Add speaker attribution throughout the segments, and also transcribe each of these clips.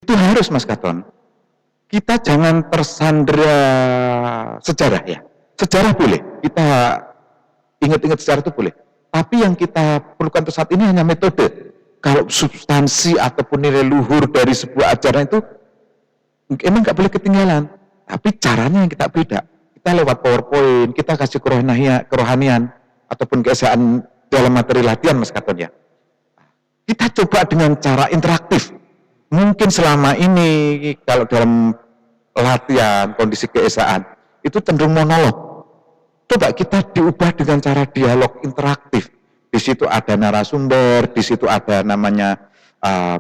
Speaker 1: Itu harus Mas Katon. Kita jangan tersandera sejarah ya. Sejarah boleh, kita ingat-ingat sejarah itu boleh. Tapi yang kita perlukan untuk saat ini hanya metode. Kalau substansi ataupun nilai luhur dari sebuah ajaran itu emang nggak boleh ketinggalan. Tapi caranya yang kita beda. Kita lewat PowerPoint, kita kasih kerohanian ataupun keesaan dalam materi latihan Mas Katon ya. Kita coba dengan cara interaktif. Mungkin selama ini kalau dalam latihan kondisi keesaan itu cenderung monolog. Coba kita diubah dengan cara dialog interaktif. Di situ ada narasumber, di situ ada namanya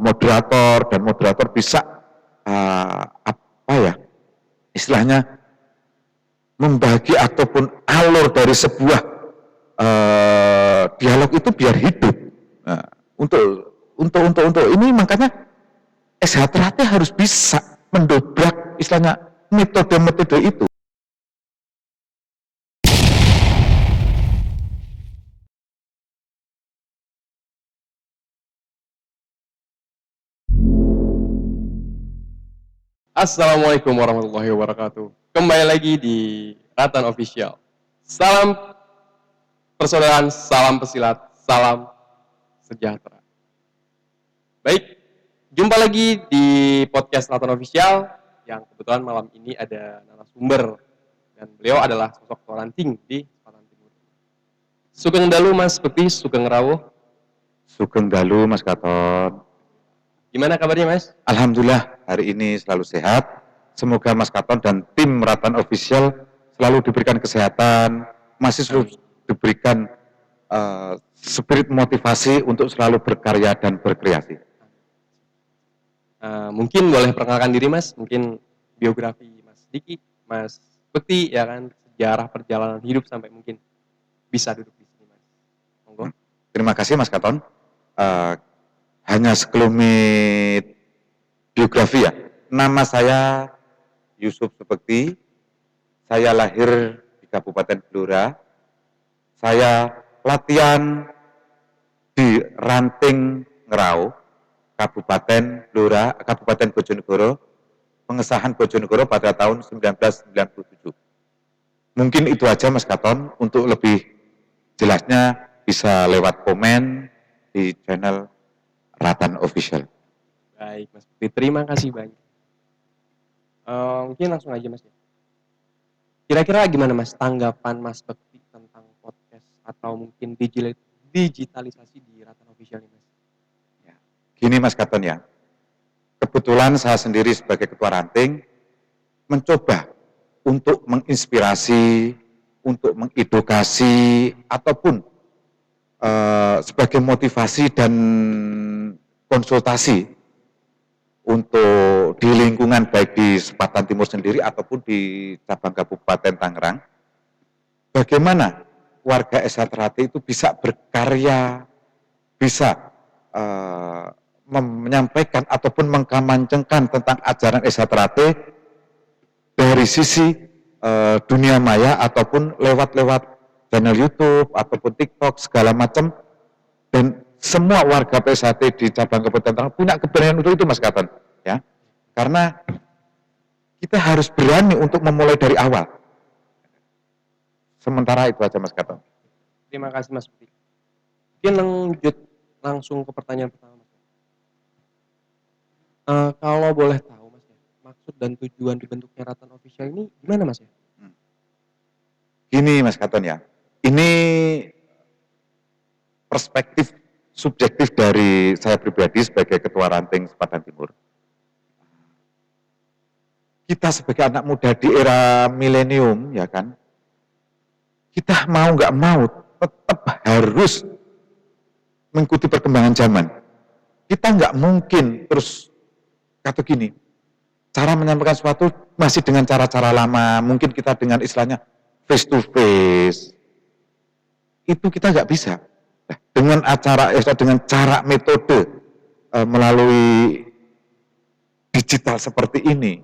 Speaker 1: moderator, dan moderator bisa apa ya istilahnya membagi ataupun alur dari sebuah dialog itu biar hidup. Nah, untuk ini makanya SHTRAT harus bisa mendobrak istilahnya metode-metode itu.
Speaker 2: Assalamualaikum warahmatullahi wabarakatuh. Kembali lagi di Ratan Official. Salam persaudaraan, salam pesilat, salam sejahtera. Baik, jumpa lagi di podcast Ratan Official yang kebetulan malam ini ada narasumber dan beliau adalah sosok tua ranting di Selatan Timur. Sugeng dalu Mas Bekti, sugeng rawuh.
Speaker 1: Sugeng dalu Mas Katon.
Speaker 2: Gimana kabarnya Mas?
Speaker 1: Alhamdulillah hari ini selalu sehat. Semoga Mas Katon dan tim Ratan Official selalu diberikan kesehatan, masih selalu diberikan spirit motivasi untuk selalu berkarya dan berkreasi.
Speaker 2: Mungkin boleh perkenalkan diri Mas, mungkin biografi Mas Diki, Mas Bekti, ya kan, sejarah perjalanan hidup sampai mungkin bisa duduk di sini Mas. Monggo.
Speaker 1: Terima kasih Mas Katon. Hanya sekelumit biografi ya. Nama saya Yusuf Subekti. Saya lahir di Kabupaten Blora. Saya latihan di Ranting Ngerau, Kabupaten Blora, Kabupaten Bojonegoro. Pengesahan Bojonegoro pada tahun 1997. Mungkin itu aja Mas Katon. Untuk lebih jelasnya bisa lewat komen di channel Ratan Official.
Speaker 2: Baik Mas Bekti, terima kasih banyak. Mungkin langsung aja Mas. Kira-kira gimana Mas tanggapan Mas Bekti tentang podcast atau mungkin digitalisasi di Ratan Official ini Mas?
Speaker 1: Ya. Gini Mas Katon ya, kebetulan saya sendiri sebagai ketua ranting mencoba untuk menginspirasi, untuk mengedukasi ataupun sebagai motivasi dan konsultasi untuk di lingkungan baik di Selatan Timur sendiri ataupun di cabang Kabupaten Tangerang, bagaimana warga SHTRAT itu bisa berkarya, bisa menyampaikan ataupun mengkampanyekan tentang ajaran SHTRAT dari sisi dunia maya ataupun lewat channel YouTube ataupun TikTok segala macam, dan semua warga PSHT di cabang Kabupaten Tangerang punya keberanian untuk itu Mas Katon ya, karena kita harus berani untuk memulai dari awal. Sementara itu aja Mas Katon.
Speaker 2: Terima kasih Mas Bekti. Mungkin lanjut langsung ke pertanyaan pertama Mas. Kalau boleh tahu Mas ya, maksud dan tujuan dibentuknya Ratan Official ini gimana Mas ya?
Speaker 1: Gini Mas Katon ya, ini perspektif subjektif dari saya pribadi sebagai ketua ranting Selatan Timur. Kita sebagai anak muda di era milenium ya kan, kita mau nggak mau tetap harus mengikuti perkembangan zaman. Kita nggak mungkin terus kata gini, cara menyampaikan sesuatu masih dengan cara-cara lama, mungkin kita dengan istilahnya face to face, itu kita nggak bisa. Nah, dengan cara metode melalui digital seperti ini,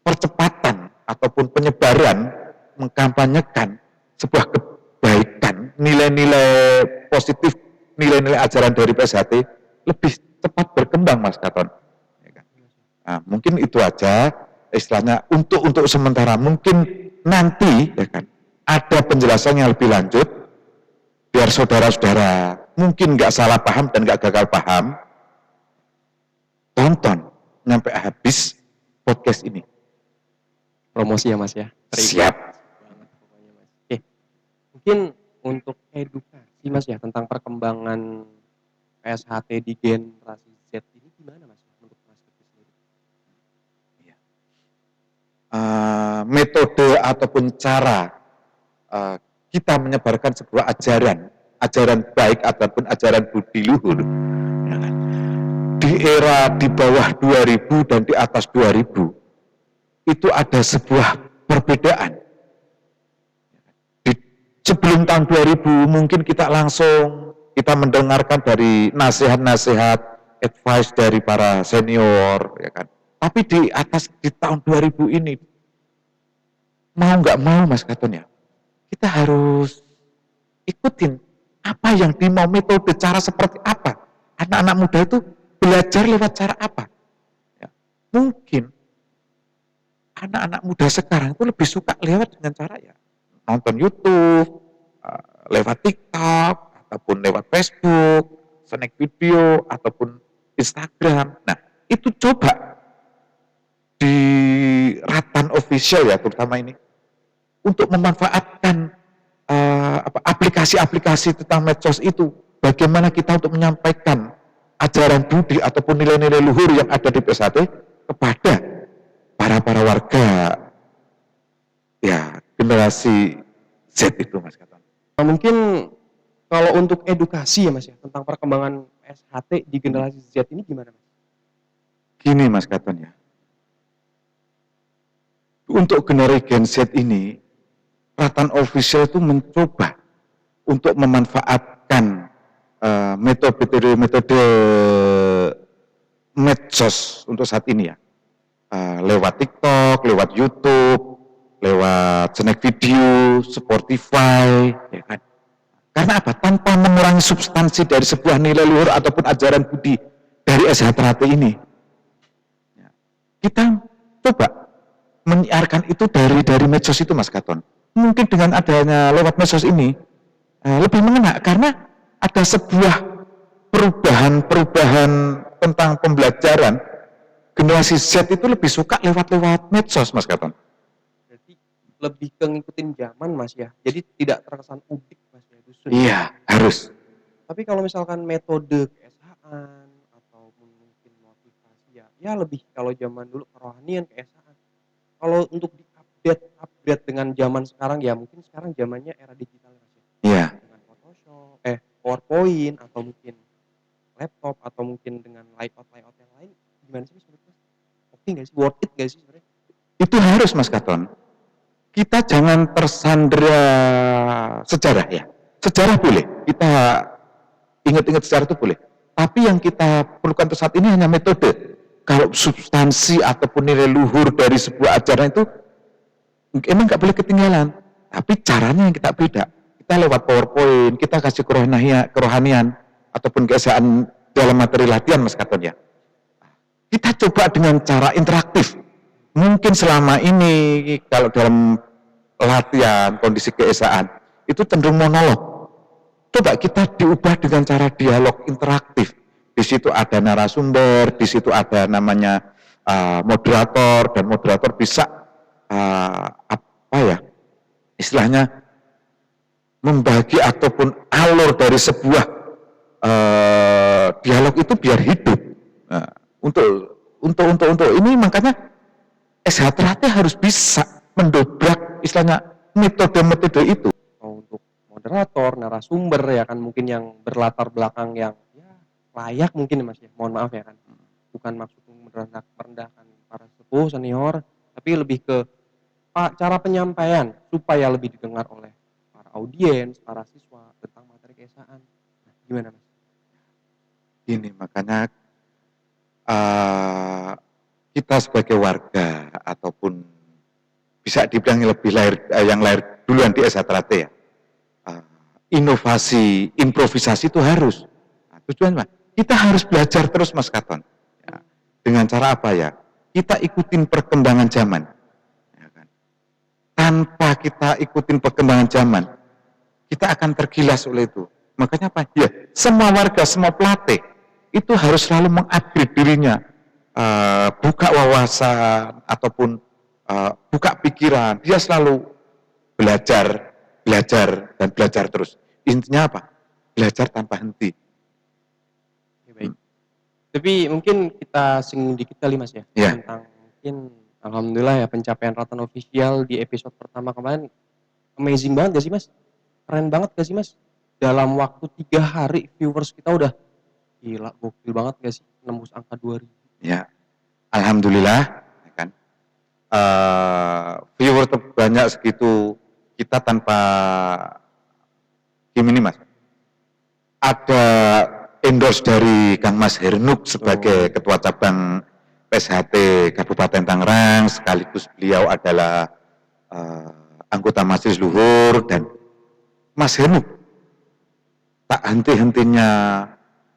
Speaker 1: percepatan ataupun penyebaran mengkampanyekan sebuah kebaikan, nilai-nilai positif, nilai-nilai ajaran dari PSHT lebih cepat berkembang Mas Katon. Nah, mungkin itu aja istilahnya untuk sementara. Mungkin nanti ya kan ada penjelasan yang lebih lanjut biar saudara-saudara mungkin nggak salah paham dan nggak gagal paham. Tonton sampai habis podcast ini.
Speaker 2: Promosi ya Mas ya.
Speaker 1: Siap.
Speaker 2: Banget pokoknya Mas. Oke. Mungkin untuk edukasi Mas ya tentang perkembangan PSHT di generasi Z ini gimana Mas menurut Mas sendiri?
Speaker 1: Metode ataupun cara kita menyebarkan sebuah ajaran baik ataupun ajaran budi luhur, ya kan? Di era di bawah 2000 dan di atas 2000 itu ada sebuah perbedaan. Di, sebelum tahun 2000 mungkin kita mendengarkan dari nasihat-nasihat, advice dari para senior, ya kan. Tapi di tahun 2000 ini mau nggak mau Mas Katon ya, kita harus ikutin apa yang dimau, metode cara seperti apa. Anak-anak muda itu belajar lewat cara apa? Ya, mungkin anak-anak muda sekarang itu lebih suka lewat dengan cara ya nonton YouTube, lewat TikTok, ataupun lewat Facebook, snack video, ataupun Instagram. Nah, itu coba di Ratan Official ya terutama ini untuk memanfaatkan aplikasi-aplikasi tentang medsos itu, bagaimana kita untuk menyampaikan ajaran budi ataupun nilai-nilai luhur yang ada di PSHT kepada para warga ya generasi Z itu Mas Katon.
Speaker 2: Mungkin kalau untuk edukasi ya Mas ya tentang perkembangan PSHT di generasi Z ini gimana Mas?
Speaker 1: Gini Mas Katon ya, untuk generasi Gen Z ini Ratan Official itu mencoba untuk memanfaatkan metode medsos untuk saat ini ya, lewat TikTok, lewat YouTube, lewat snack video, Spotify, ya kan? Karena apa? Tanpa mengurangi substansi dari sebuah nilai luhur ataupun ajaran budi dari SHT ini, ya, kita coba menyiarkan itu dari medsos itu Mas Katon. Mungkin dengan adanya lewat medsos ini lebih mengena karena ada sebuah perubahan tentang pembelajaran. Generasi Z itu lebih suka lewat medsos Mas Katon.
Speaker 2: Berarti lebih ke ngikutin zaman Mas ya. Jadi tidak terkesan udik Mas ya.
Speaker 1: Iya, harus.
Speaker 2: Tapi kalau misalkan metode keesaan atau mungkin motivasi ya lebih kalau zaman dulu kerohanian keesaan. Kalau untuk upgrade dengan zaman sekarang ya mungkin sekarang zamannya era digital Mas ya.
Speaker 1: Iya.
Speaker 2: Dengan Photoshop, PowerPoint atau mungkin laptop atau mungkin dengan layout yang lain gimana sih menurut Mas? Oke nggak sih? Worth it nggak sih sebenarnya?
Speaker 1: Itu harus Mas Katon. Kita jangan tersandera sejarah ya. Sejarah boleh, kita ingat-ingat sejarah itu boleh. Tapi yang kita perlukan untuk saat ini hanya metode. Kalau substansi ataupun nilai luhur dari sebuah ajaran itu emang nggak boleh ketinggalan. Tapi caranya yang kita beda. Kita lewat PowerPoint, kita kasih kerohanian ataupun keesaan dalam materi latihan Mas Katon ya. Kita coba dengan cara interaktif. Mungkin selama ini kalau dalam latihan kondisi keesaan itu cenderung monolog. Coba kita diubah dengan cara dialog interaktif. Di situ ada narasumber, di situ ada namanya moderator, dan moderator bisa istilahnya membagi ataupun alur dari sebuah dialog itu biar hidup. Nah, untuk ini makanya SHT harus bisa mendobrak istilahnya metode-metode itu.
Speaker 2: Untuk moderator, narasumber ya kan mungkin yang berlatar belakang yang ya layak mungkin ya Mas ya. Mohon maaf ya kan. Bukan maksud merendahkan para sepuh senior, tapi lebih ke cara penyampaian supaya lebih didengar oleh para audiens, para siswa tentang materi keesaan. Nah, gimana Mas?
Speaker 1: Ini makanya kita sebagai warga ataupun bisa dibilang yang lahir duluan di SHT ya, inovasi, improvisasi itu harus. Nah, tujuannya kita harus belajar terus Mas Katon. Ya, dengan cara apa ya? kita ikutin perkembangan zaman. Ya kan? Tanpa kita ikutin perkembangan zaman, kita akan tergilas oleh itu. Makanya apa? Ya, semua warga, semua pelatih itu harus selalu mengupgrade dirinya, buka wawasan ataupun buka pikiran. Dia selalu belajar, belajar dan belajar terus. Intinya apa? Belajar tanpa henti.
Speaker 2: Oke, baik. Tapi mungkin kita singgung dikit kali Mas ya,
Speaker 1: Ya.
Speaker 2: tentang mungkin alhamdulillah ya pencapaian Ratan Official di episode pertama kemarin amazing banget gak sih Mas? Keren banget gak sih Mas? Dalam waktu 3 hari viewers kita udah gila, gokil banget gak sih? Nembus angka 2000.
Speaker 1: Ya, alhamdulillah, ya kan. Viewer terbanyak segitu kita tanpa gini Mas. Ada endorse dari Kang Mas Hernuk sebagai Ketua Cabang PSHT Kabupaten Tangerang, sekaligus beliau adalah anggota Majelis Luhur, dan Mas Hernuk tak henti-hentinya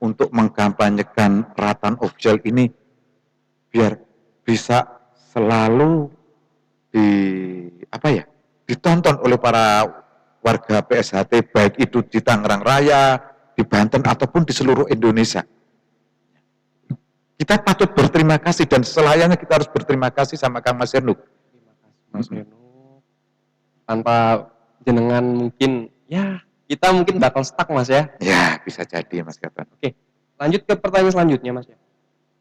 Speaker 1: untuk mengkampanyekan Ratan Official ini biar bisa selalu ditonton oleh para warga PSHT, baik itu di Tangerang Raya, di Banten ataupun di seluruh Indonesia. Kita patut berterima kasih dan selayaknya kita harus berterima kasih sama Kang Mas Hernuk.
Speaker 2: Terima kasih Mas Hernuk. Tanpa jenengan mungkin ya kita mungkin bakal stuck Mas ya.
Speaker 1: Ya, bisa jadi Mas Kapan.
Speaker 2: Oke, lanjut ke pertanyaan selanjutnya Mas ya.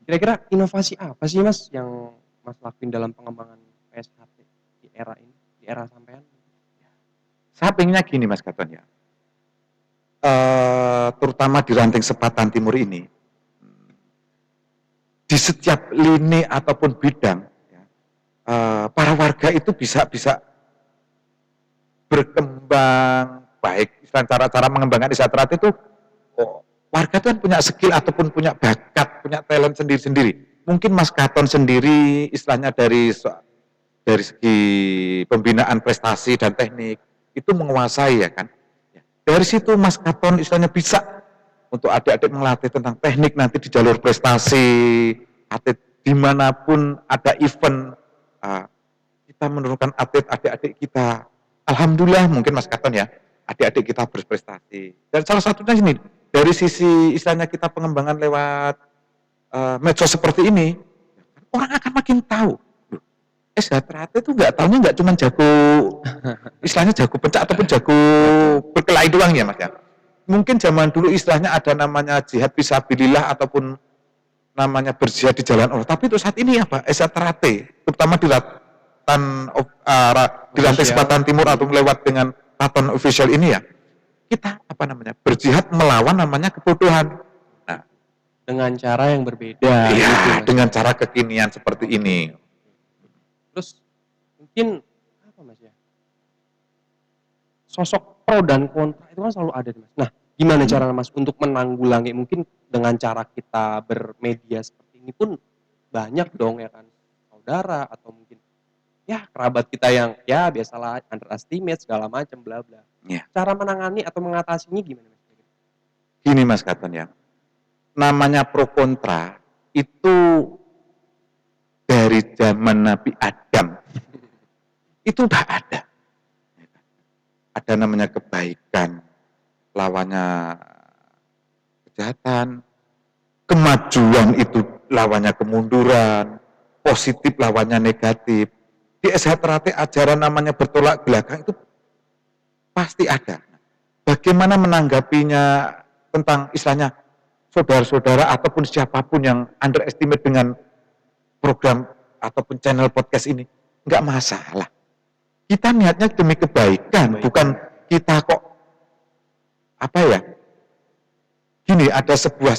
Speaker 2: Kira-kira inovasi apa sih Mas yang Mas lakuin dalam pengembangan PSHT di era ini, di era sampean?
Speaker 1: Saya pengennya gini Mas Katon ya, terutama di ranting Sepatan Timur ini, di setiap lini ataupun bidang, ya, para warga itu bisa berkembang baik. Cara mengembangkan Isatrat itu, warga itu kan punya skill ataupun punya bakat, punya talent sendiri-sendiri. Mungkin Mas Katon sendiri istilahnya dari segi pembinaan prestasi dan teknik itu menguasai, ya kan. Dari situ Mas Katon istilahnya bisa untuk adik-adik melatih tentang teknik nanti di jalur prestasi, atlet dimanapun ada event, kita menurunkan atlet adik-adik kita. Alhamdulillah mungkin Mas Katon ya, adik-adik kita berprestasi. Dan salah satunya ini, dari sisi istilahnya kita pengembangan lewat medsos seperti ini, orang akan makin tahu. Isatrat itu nggak cuma jago, istilahnya jago pencak ataupun jago berkelahi doang ya Mas ya. Mungkin zaman dulu istilahnya ada namanya jihad fisabilillah ataupun namanya berjihad di jalan Allah. Tapi untuk saat ini apa? Isatrat, terutama di rantai Selatan Timur atau lewat dengan Ratan Official ini ya, kita berjihad melawan namanya kebodohan. Nah,
Speaker 2: dengan cara yang berbeda.
Speaker 1: Iya,
Speaker 2: gitu,
Speaker 1: dengan cara kekinian seperti ini.
Speaker 2: Terus mungkin apa Mas ya? Sosok pro dan kontra itu kan selalu ada Mas. Nah, gimana cara Mas untuk menanggulangi, mungkin dengan cara kita bermedia seperti ini pun banyak dong ya kan, saudara atau mungkin ya kerabat kita yang ya biasalah underestimate segala macam bla bla.
Speaker 1: Ya.
Speaker 2: Cara menangani atau mengatasinya gimana Mas?
Speaker 1: Gini Mas Katon ya, namanya pro kontra itu dari zaman Nabi Adam itu udah ada. Ada namanya kebaikan, lawannya kejahatan, kemajuan itu lawannya kemunduran, positif lawannya negatif. Di SHTRAT ajaran namanya bertolak belakang itu pasti ada. Bagaimana menanggapinya tentang istilahnya saudara-saudara ataupun siapapun yang underestimate dengan program ataupun channel podcast ini, nggak masalah. Kita niatnya demi kebaikan, bukan kita kok gini, ada sebuah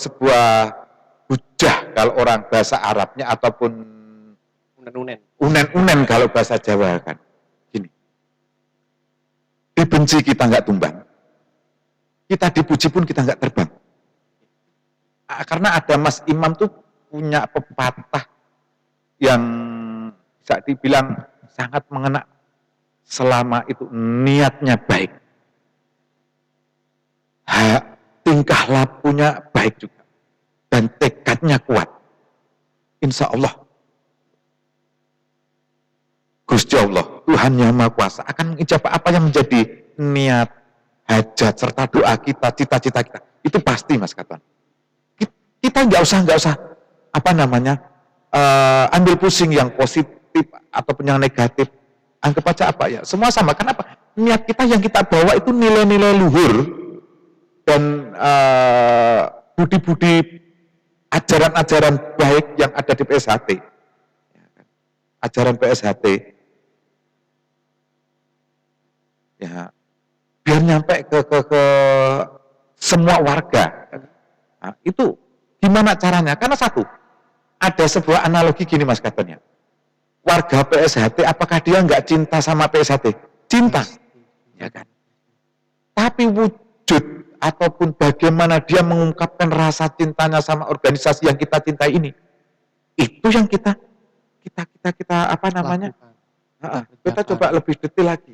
Speaker 1: hujah kalau orang bahasa Arabnya ataupun unen kalau bahasa Jawa kan. Gini, dibenci kita nggak tumbang, kita dipuji pun kita nggak terbang. Karena ada Mas Imam tuh punya pepatah yang bisa dibilang sangat mengena, selama itu niatnya baik, tingkah lakunya baik juga, dan tekadnya kuat. Insya Allah Gusti Allah, Tuhan Yang Maha Kuasa akan mengijabah apa yang menjadi niat, hajat, serta doa kita, cita-cita kita. Itu pasti, Mas Katon. Kita nggak usah ambil pusing yang positif ataupun yang negatif. Anggap aja apa ya, semua sama. Kenapa? Niat kita yang kita bawa itu nilai-nilai luhur dan budi-budi ajaran-ajaran baik yang ada di PSHT. Ajaran PSHT, ya, biar nyampe ke semua warga. Nah, itu gimana caranya? Karena satu, ada sebuah analogi gini Mas Katon ya. Warga PSHT, apakah dia nggak cinta sama PSHT? Cinta, ya kan? Tapi wujud ataupun bagaimana dia mengungkapkan rasa cintanya sama organisasi yang kita cintai ini, itu yang kita kita coba lebih detail lagi.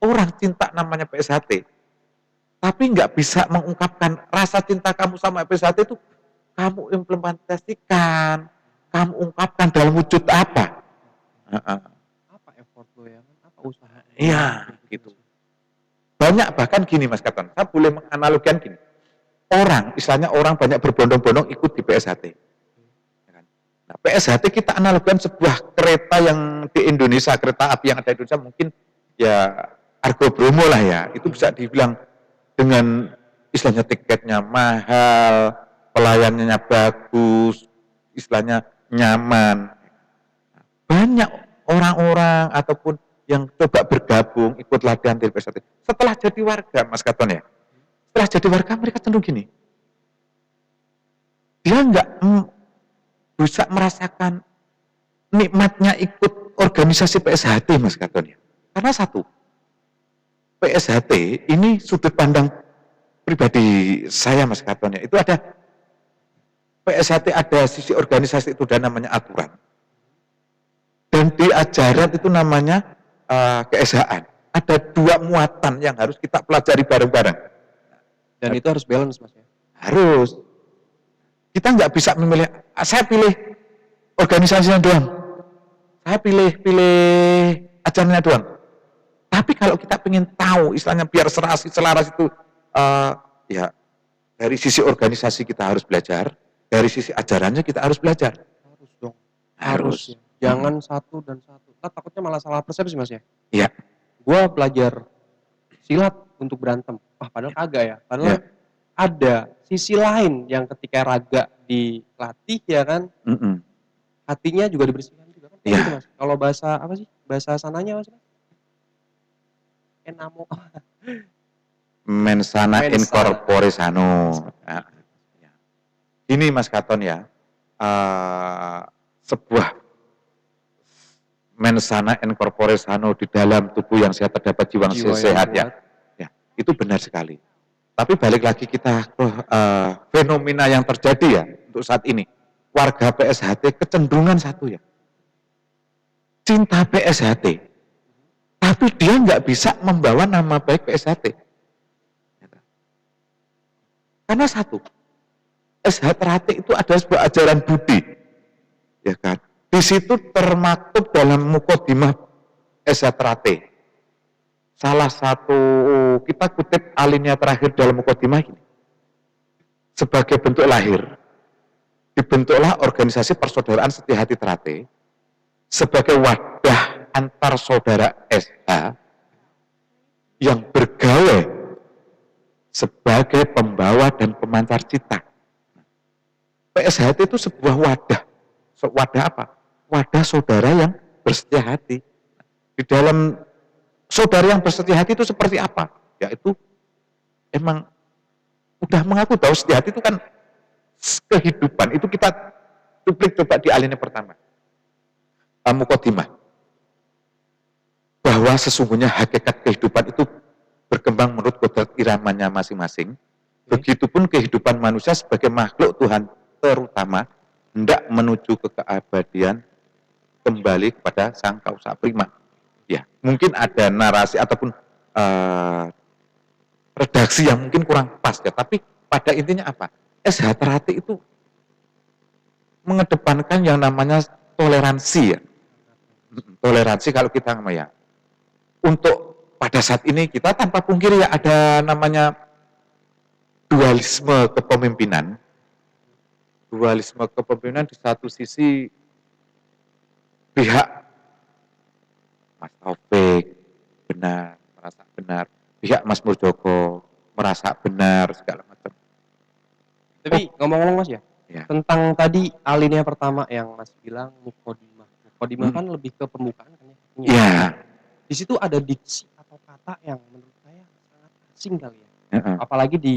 Speaker 1: Orang cinta namanya PSHT, tapi nggak bisa mengungkapkan rasa cinta kamu sama PSHT itu kamu implementasikan, kamu ungkapkan dalam wujud apa?
Speaker 2: Apa effort lo ya? Apa usaha?
Speaker 1: Iya, gitu. Banyak bahkan gini Mas Katon, saya boleh menganalogikan gini. Istilahnya orang banyak berbondong-bondong ikut di PSHT. Nah, PSHT kita analogikan sebuah kereta yang di Indonesia, kereta api yang ada di Indonesia mungkin ya Argo Bromo lah ya, itu bisa dibilang dengan istilahnya tiketnya mahal, pelayanannya bagus, istilahnya nyaman. Banyak orang-orang ataupun yang coba bergabung ikut latihan di PSHT. Setelah jadi warga, Mas Katon ya, setelah jadi warga mereka cenderung gini, dia nggak bisa merasakan nikmatnya ikut organisasi PSHT Mas Katon ya. Karena satu, PSHT ini sudut pandang pribadi saya Mas Katon ya, itu ada PSHT ada sisi organisasi itu dan namanya aturan. Dan di ajaran itu namanya keesaan. Ada dua muatan yang harus kita pelajari bareng-bareng.
Speaker 2: Dan itu harus balance Mas ya.
Speaker 1: Harus. Kita nggak bisa memilih, saya pilih organisasinya doang, saya pilih ajarannya doang. Tapi kalau kita ingin tahu, istilahnya biar selaras itu, ya dari sisi organisasi kita harus belajar, dari sisi ajarannya kita harus belajar.
Speaker 2: Harus dong.
Speaker 1: Harus.
Speaker 2: Ya. Jangan satu dan satu. Takutnya malah salah persepsi Mas ya.
Speaker 1: Iya.
Speaker 2: Gua belajar silat untuk berantem. Padahal kagak ya. Padahal ada sisi lain yang ketika raga dilatih ya kan, hatinya juga dibersihkan juga kan. Gitu, Mas. Kalau bahasa apa sih? Bahasa sananya Mas? Enamo.
Speaker 1: Mensana in corpore sano. Nah, ini Mas Katon ya, sebuah mensana in corpore sano, di dalam tubuh yang sehat terdapat jiwa yang sehat ya. Itu benar sekali. Tapi balik lagi kita ke fenomena yang terjadi ya untuk saat ini. Warga PSHT kecenderungan satu ya, cinta PSHT, tapi dia nggak bisa membawa nama baik PSHT. Karena satu, PSHT itu ada sebuah ajaran budi, ya kan? Di situ termaktub dalam mukodimah PSHT. Salah satu, kita kutip alinea terakhir dalam mukodimah ini. Sebagai bentuk lahir, dibentuklah organisasi persaudaraan Setia Hati Terate sebagai wadah antar saudara SH yang bergawe sebagai pembawa dan pemancar cita. PSHT itu sebuah wadah. Wadah apa? Wadah saudara yang bersetia hati. Di dalam saudara yang bersetia hati itu seperti apa? Yaitu emang udah mengaku tahu setia hati itu kan kehidupan. Itu kita duplik coba di alinea pertama. Mukodimah. Bahwa sesungguhnya hakikat kehidupan itu berkembang menurut kodrat iramanya masing-masing. Begitupun kehidupan manusia sebagai makhluk Tuhan terutama hendak menuju ke keabadian kembali kepada sang kausa prima. Ya, mungkin ada narasi ataupun redaksi yang mungkin kurang pas ya, tapi pada intinya apa? SH Terate itu mengedepankan yang namanya toleransi ya. Toleransi kalau kita ya. Untuk pada saat ini kita tanpa pungkiri ya ada namanya dualisme kepemimpinan. Dualisme kepemimpinan di satu sisi pihak Mas Taufik benar, merasa benar. Pihak Mas Muldoko merasa benar segala macam.
Speaker 2: Tapi ngomong-ngomong Mas ya,
Speaker 1: Ya.
Speaker 2: tentang tadi alinea pertama yang Mas bilang mukodimah. Mukodimah kan lebih ke pembukaan kan ya.
Speaker 1: Iya.
Speaker 2: Di situ ada diksi atau kata yang menurut saya sangat asing kali ya.
Speaker 1: Heeh.
Speaker 2: Apalagi di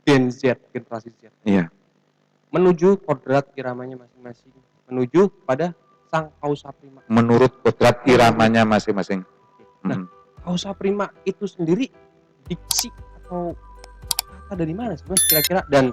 Speaker 2: Gen Z, generasi Z.
Speaker 1: Iya.
Speaker 2: Menuju kodrat iramanya masing-masing, menuju pada sang causa prima.
Speaker 1: Menurut kodrat iramanya masing-masing.
Speaker 2: Nah, causa prima itu sendiri diksi atau kata dari mana sih Mas kira-kira, dan